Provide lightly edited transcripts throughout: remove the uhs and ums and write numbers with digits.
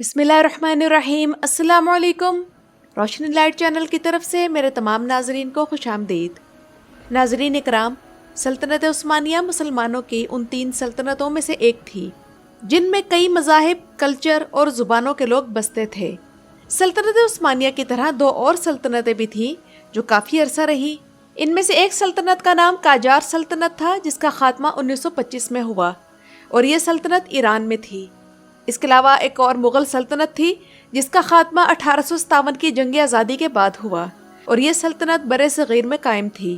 बिस्मिल्लाहिर्रहमानिर्रहीम। अस्सलाम वालेकुम। रोशनी लाइट चैनल की तरफ से मेरे तमाम नाजरीन को खुश आमदीद। नाजरीन इकराम, सल्तनत उस्मानिया मुसलमानों की उन 3 सल्तनतों में से एक थी जिनमें कई मज़ाहिब, कल्चर और ज़ुबानों के लोग बसते थे। सल्तनत उस्मानिया की तरह 2 और सल्तनतें भी थीं जो काफ़ी अरसा रही। इनमें से एक सल्तनत का नाम काजार सल्तनत था जिसका खात्मा 1925 में हुआ और ये सल्तनत ईरान में थी। इसके अलावा एक और मुग़ल सल्तनत थी जिसका खात्मा 1857 की जंग आज़ादी के बाद हुआ और ये सल्तनत बरे सग़ीर में कायम थी।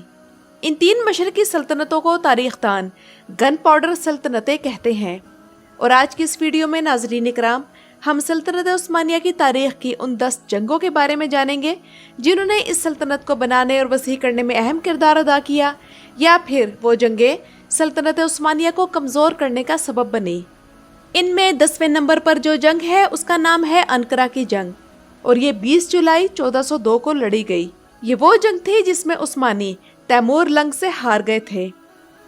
इन 3 मशरक़ी सल्तनतों को तारीख़दान गन पाउडर सल्तनतें कहते हैं। और आज की इस वीडियो में नाज़रीन इकराम, हम सल्तनत उस्मानिया की तारीख़ की उन 10 जंगों के बारे में जानेंगे जिन्होंने इस सल्तनत को बनाने और वसी करने में अहम किरदार अदा किया, या फिर वो जंगें सल्तनत उस्मानिया को कमज़ोर करने का सबब बनी। इनमें 10वें नंबर पर जो जंग है उसका नाम है अनकरा की जंग और ये 20 जुलाई 1402 को लड़ी गई। ये वो जंग थी जिसमें उस्मानी तैमूर लंग से हार गए थे।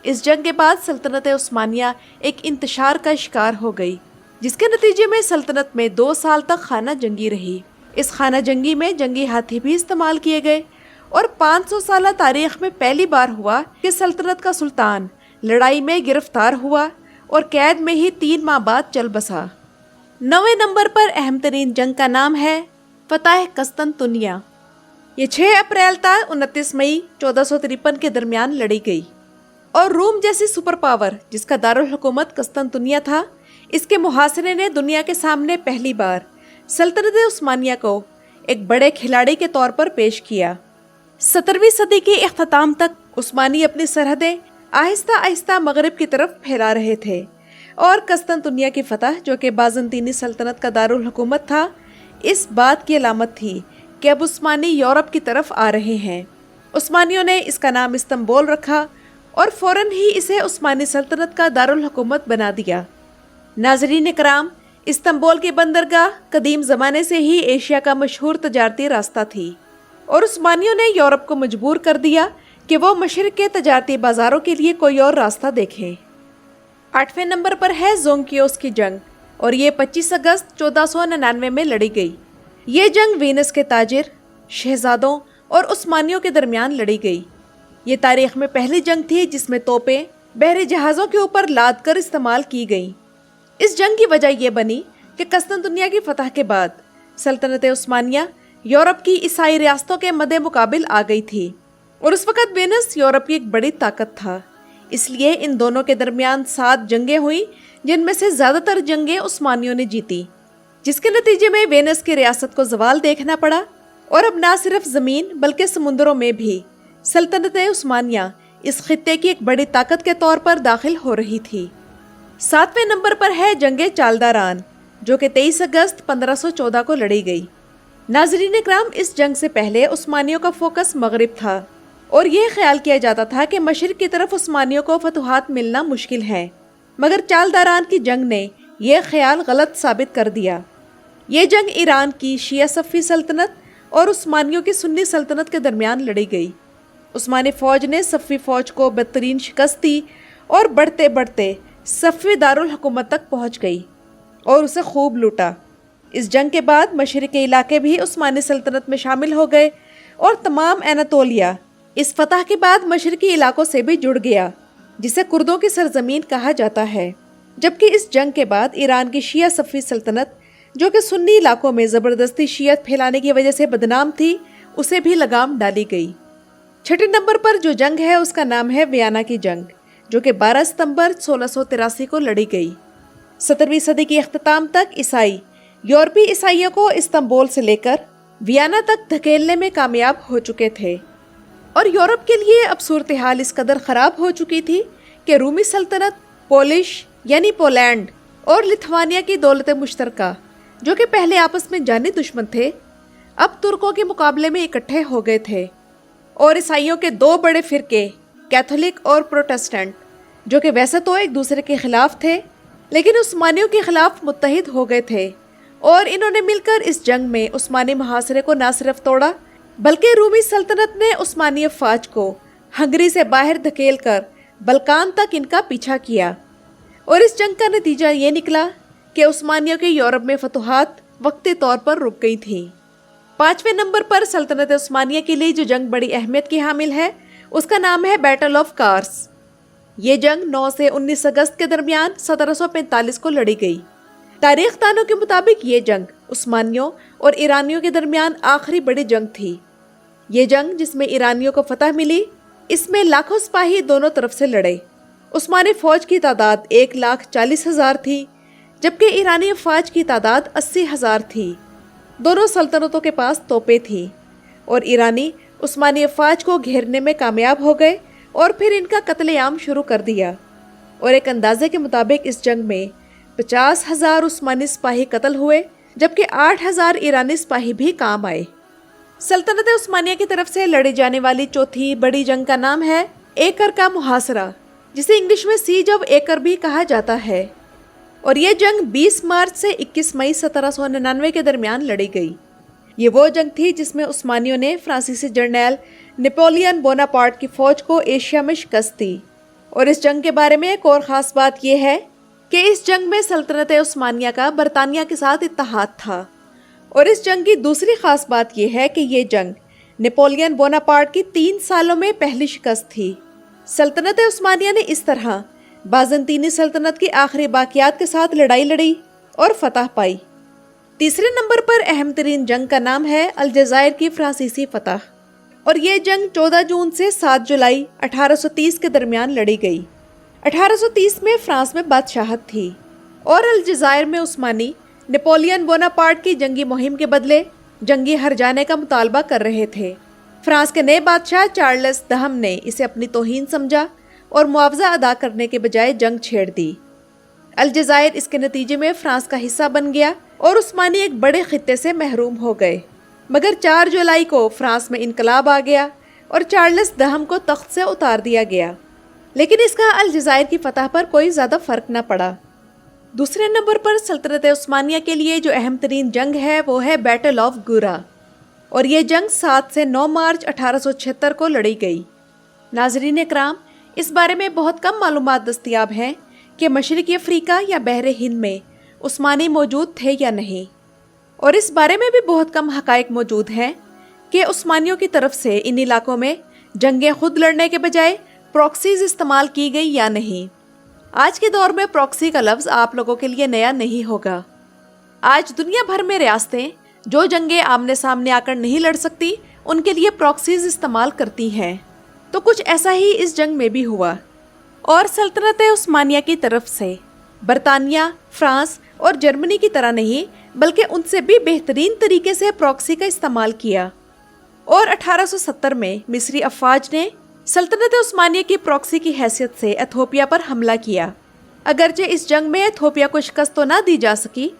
इस जंग के बाद सल्तनत उस्मानिया एक इंतशार का शिकार हो गई, जिसके नतीजे में सल्तनत में 2 साल तक खाना जंगी रही। इस खाना जंगी में जंगी हाथी भी इस्तेमाल किए गए और 500 साल तारीख में पहली बार हुआ कि सल्तनत का सुल्तान लड़ाई में गिरफ्तार हुआ और कैद में ही 3 माह बाद चल बसा। 9वें नंबर पर अहम तरीन जंग का नाम है फतह कस्तनतुनिया। ये 6 अप्रैल था 29 मई 1453 के दरमियान लड़ी गई और रूम जैसी सुपर पावर जिसका दारुल हुकूमत कस्तनतुनिया था, इसके मुहासरे ने दुनिया के सामने पहली बार सल्तनत उस्मानिया को एक बड़े खिलाड़ी के तौर पर पेश किया। 17वीं सदी के इख्तिताम तक उस्मानी अपनी सरहदें आहिस्ता आहिस्ता मगरिब की तरफ फैला रहे थे और कस्तनतुनिया की फतह, जो कि बाज़ंतीनी सल्तनत का दारुल हुकूमत था, इस बात की अलामत थी कि अब उस्मानी यूरोप की तरफ आ रहे हैं। उस्मानियों ने इसका नाम इस्तंबुल रखा और फ़ौरन ही इसे उस्मानी सल्तनत का दारुल हुकूमत बना दिया। नाज़रीन इकराम, इस्तंबुल की बंदरगाह कदीम ज़माने से ही एशिया का मशहूर तजारती रास्ता थी और उस्मानियों ने यूरोप को मजबूर कर दिया कि वो मशरिक़ के तजारती बाज़ारों के लिए कोई और रास्ता देखें। 8वें नंबर पर है ज़ोंगियोस की जंग और ये 25 अगस्त 1499 में लड़ी गई। ये जंग वीनस के ताजिर, शहजादों और उस्मानियों के दरमियान लड़ी गई। ये तारीख़ में पहली जंग थी जिसमें तोपें बहरी जहाज़ों के ऊपर लाद कर इस्तेमाल की गईं। इस जंग की वजह यह बनी कि कस्तनतुनिया की फतह के बाद सल्तनत उस्मानिया यूरोप की ईसाई रियासतों के मद्दे मुकाबिल आ गई थी और उस वक़्त वेनिस यूरोप की एक बड़ी ताकत था। इसलिए इन दोनों के दरमियान 7 जंगें हुई, जिनमें से ज़्यादातर जंगें उस्मानियों ने जीती, जिसके नतीजे में वेनिस की रियासत को ज़वाल देखना पड़ा और अब ना सिर्फ ज़मीन बल्कि समुद्रों में भी सल्तनत उस्मानिया इस खित्ते की एक बड़ी ताकत के तौर पर दाखिल हो रही थी। 7वें नंबर पर है जंगे चालदारान, जो कि 23 अगस्त 1514 को लड़ी गई। नाज़रीन इकराम, इस जंग से पहले उस्मानियों का फोकस मगरिब था और यह ख्याल किया जाता था कि मशरिक़ की तरफ उस्मानियों को फतुहात मिलना मुश्किल है, मगर चालदारान की जंग ने यह ख्याल गलत साबित कर दिया। ये जंग ईरान की शिया सफ़ी सल्तनत और उस्मानियों की सुन्नी सल्तनत के दरमियान लड़ी गई। उस्मानी फ़ौज ने सफ़ी फ़ौज को बदतरीन शिकस्त दी और बढ़ते बढ़ते सफ़ी दारुल हुकूमत तक पहुँच गई और उसे खूब लूटा। इस जंग के बाद मशरिक़ी इलाके भी उस्मानी सल्तनत में शामिल हो गए और तमाम एनातोलिया इस फतह के बाद मशरिक़ी इलाकों से भी जुड़ गया, जिसे कुर्दों की सरजमीन कहा जाता है। जबकि इस जंग के बाद ईरान की शिया सफ़ी सल्तनत, जो कि सुन्नी इलाकों में ज़बरदस्ती शियत फैलाने की वजह से बदनाम थी, उसे भी लगाम डाली गई। 6ठे नंबर पर जो जंग है उसका नाम है वियना की जंग, जो कि 12 सितंबर 1683 को लड़ी गई। 17वीं सदी के अख्तिताम तक ईसाई यूरोपी ईसाइयों को इस्तंबुल से लेकर वियना तक धकेलने में कामयाब हो चुके थे और यूरोप के लिए अब सूरत हाल इस कदर ख़राब हो चुकी थी कि रूमी सल्तनत, पोलिश यानी पोलैंड और लिथुआनिया की दौलत मुश्तरका, जो कि पहले आपस में जानी दुश्मन थे, अब तुर्कों के मुकाबले में इकट्ठे हो गए थे और ईसाइयों के 2 बड़े फ़िरके, कैथोलिक और प्रोटेस्टेंट, जो कि वैसे तो एक दूसरे के ख़िलाफ़ थे लेकिन उस्मानियों के ख़िलाफ़ मुत्तहिद हो गए थे और इन्होंने मिलकर इस जंग में उस्मानी मुहासरे को न सिर्फ तोड़ा बल्कि रूमी सल्तनत ने उस्मानी अफ़वाज को हंगरी से बाहर धकेलकर बल्कान तक इनका पीछा किया और इस जंग का नतीजा ये निकला कि उस्मानियों के यूरोप में फतुहात वक्ती तौर पर रुक गई थी। 5वें नंबर पर सल्तनत उस्मानिया के लिए जो जंग बड़ी अहमियत की हामिल है उसका नाम है बैटल ऑफ कार्स। ये जंग 9 से 19 अगस्त के दरमियान 1745 को लड़ी गई। तारीख दानों के मुताबिक ये जंग उस्मानियों और ईरानियों के दरमियान आखिरी बड़ी जंग थी। ये जंग जिसमें ईरानियों को फतह मिली, इसमें लाखों सिपाही दोनों तरफ से लड़े। उस्मानी फौज की तादाद 1,40,000 थी, जबकि ईरानी अफवाज की तादाद 80,000 थी। दोनों सल्तनतों के पास तोपें थीं और ईरानी उस्मानी अफवाज को घेरने में कामयाब हो गए और फिर इनका कत्लेआम शुरू कर दिया। और एक अंदाजे के मुताबिक इस जंग में 50,000 उस्मानी सिपाही कत्ल हुए, जबकि 8,000 ईरानी सिपाही भी काम आए। सल्तनत उस्मानिया की तरफ से लड़ी जाने वाली चौथी बड़ी जंग का नाम है एकर का मुहासरा, जिसे इंग्लिश में सीज ऑफ एकर भी कहा जाता है। और ये जंग 20 मार्च से 21 मई 1799 के दरमियान लड़ी गई। ये वो जंग थी जिसमें उस्मानियों ने फ्रांसीसी जर्नैल नेपोलियन बोनापार्ट की फौज को एशिया में शिकस्त दी। और इस जंग के बारे में एक और ख़ास बात यह है कि इस जंग में सल्तनत उस्मानिया का बरतानिया के साथ इत्तेहाद था। और इस जंग की दूसरी ख़ास बात यह है कि ये जंग नेपोलियन बोनापार्ट की 3 सालों में पहली शिकस्त थी। सल्तनत उस्मानिया ने इस तरह बाज़ंतीनी सल्तनत की आखिरी बाकियात के साथ लड़ाई लड़ी और फतह पाई। तीसरे नंबर पर अहम तरीन जंग का नाम है अलजायर की फ्रांसीसी फतह। और ये जंग 14 जून से 7 जुलाई 1830 के दरमियान लड़ी गई। 1830 में फ्रांस में बादशाहत थी और अलजायर में उस्मानी नेपोलियन बोनापार्ट की जंगी मुहिम के बदले जंगी हर जाने का मुतालबा कर रहे थे। फ्रांस के नए बादशाह चार्ल्स दहम ने इसे अपनी तौहीन समझा और मुआवजा अदा करने के बजाय जंग छेड़ दी। अलजायर इसके नतीजे में फ्रांस का हिस्सा बन गया और उस्मानी एक बड़े खित्ते से महरूम हो गए। मगर 4 जुलाई को फ्रांस में इनकलाब आ गया और चार्ल्स दहम को तख्त से उतार दिया गया। लेकिन इसका अलजायर की फतह पर कोई ज़्यादा फ़र्क न पड़ा। दूसरे नंबर पर सल्तनत उस्मानिया के लिए जो अहम तरीन जंग है वो है बैटल ऑफ गुरा। और ये जंग 7 से 9 मार्च 1876 को लड़ी गई। नाज़रीन इकराम, इस बारे में बहुत कम मालूमात दस्तयाब हैं कि मशरिकी अफ्रीका या बहरे हिंद में उस्मानी मौजूद थे या नहीं। और इस बारे में भी बहुत कम हकायक मौजूद हैं कि उस्मानियों की तरफ से इन इलाकों में जंगें खुद लड़ने के बजाय प्रॉक्सीज इस्तेमाल की गई या नहीं। आज के दौर में प्रॉक्सी का लफ्ज़ आप लोगों के लिए नया नहीं होगा। आज दुनिया भर में रियासतें जो जंगें आमने सामने आकर नहीं लड़ सकती उनके लिए प्रॉक्सीज इस्तेमाल करती हैं। तो कुछ ऐसा ही इस जंग में भी हुआ। और सल्तनत उस्मानिया की तरफ से बरतानिया, फ्रांस और जर्मनी की तरह नहीं बल्कि उनसे भी बेहतरीन तरीके से प्रॉक्सी का इस्तेमाल किया। और 1870 में मिस्री अफवाज ने सल्तनत उस्मानिया की प्रॉक्सी की हैसियत से एथोपिया पर हमला किया। अगरचे इस जंग में एथोपिया को शिकस्त तो ना दी जा सकी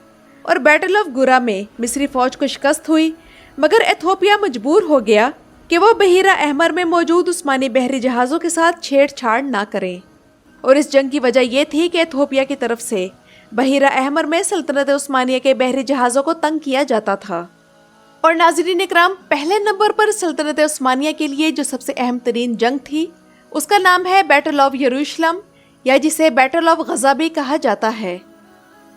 और बैटल ऑफ गुरा में मिस्री फौज को शिकस्त हुई, मगर एथोपिया मजबूर हो गया कि वो बहीरा अहमर में मौजूद उस्मानी बहरी जहाज़ों के साथ छेड़छाड़ ना करें। और इस जंग की वजह यह थी कि एथोपिया की तरफ से बहीरा अहमर में सल्तनत उस्मानिया के बहरी जहाज़ों को तंग किया जाता था। और नाज़रीन इकराम, पहले नंबर पर सल्तनत उस्मानिया के लिए जो सबसे अहम तरीन जंग थी उसका नाम है बैटल ऑफ यरूशलम, या जिसे बैटल ऑफ गज़ा भी कहा जाता है।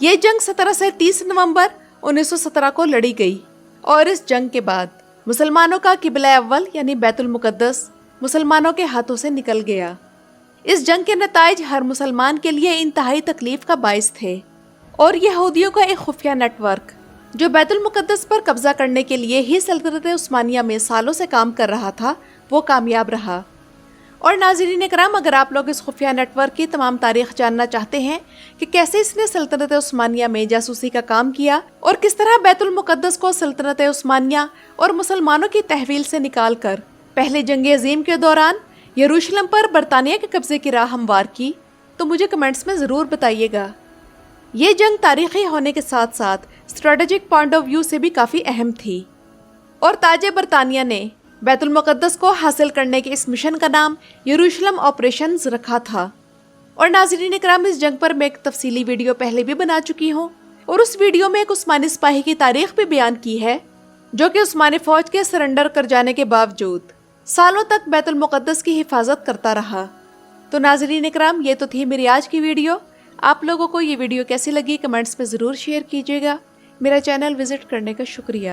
ये जंग 17 से 30 नवंबर 1917 को लड़ी गई। और इस जंग के बाद मुसलमानों का किबला अव्वल यानी बैतुल मुक़द्दस मुसलमानों के हाथों से निकल गया। इस जंग के नताइज हर मुसलमान के लिए इंतहाई तकलीफ का बाइस थे। और यहूदियों का एक खुफिया नेटवर्क जो बैतुल मुक़द्दस पर कब्जा करने के लिए ही सल्तनत उस्मानिया में सालों से काम कर रहा था वो कामयाब रहा। और नाज़रीन इकराम, अगर आप लोग इस खुफिया नेटवर्क की तमाम तारीख जानना चाहते हैं कि कैसे इसने सल्तनत उस्मानिया में जासूसी का काम किया और किस तरह बैतुल मुक़द्दस को सल्तनत उस्मानिया और मुसलमानों की तहवील से निकाल कर पहले जंग अज़ीम के दौरान यरूशलेम पर बरतानिया के कब्जे की राह हमवार की, तो मुझे कमेंट्स में ज़रूर बताइएगा। ये जंग तारीख़ी होने के साथ साथ स्ट्रेटेजिक पॉइंट ऑफ व्यू से भी काफ़ी अहम थी। और ताजे बरतानिया ने बैतुल मुक़द्दस को हासिल करने के इस मिशन का नाम यरूशलेम ऑपरेशंस रखा था। और नाज़रीन इकराम, इस जंग पर मैं एक तफसीली वीडियो पहले भी बना चुकी हूँ और उस वीडियो में एक उस्मानी सिपाही की तारीख भी बयान की है जो कि उस्मानी फ़ौज के सरेंडर कर जाने के बावजूद सालों तक बैतुल मुक़द्दस की हिफाजत करता रहा। तो नाज़रीन इकराम, ये तो थी मेरी आज की वीडियो। आप लोगों को ये वीडियो कैसी लगी कमेंट्स में ज़रूर शेयर कीजिएगा। میرا چینل وزٹ کرنے کا شکریہ۔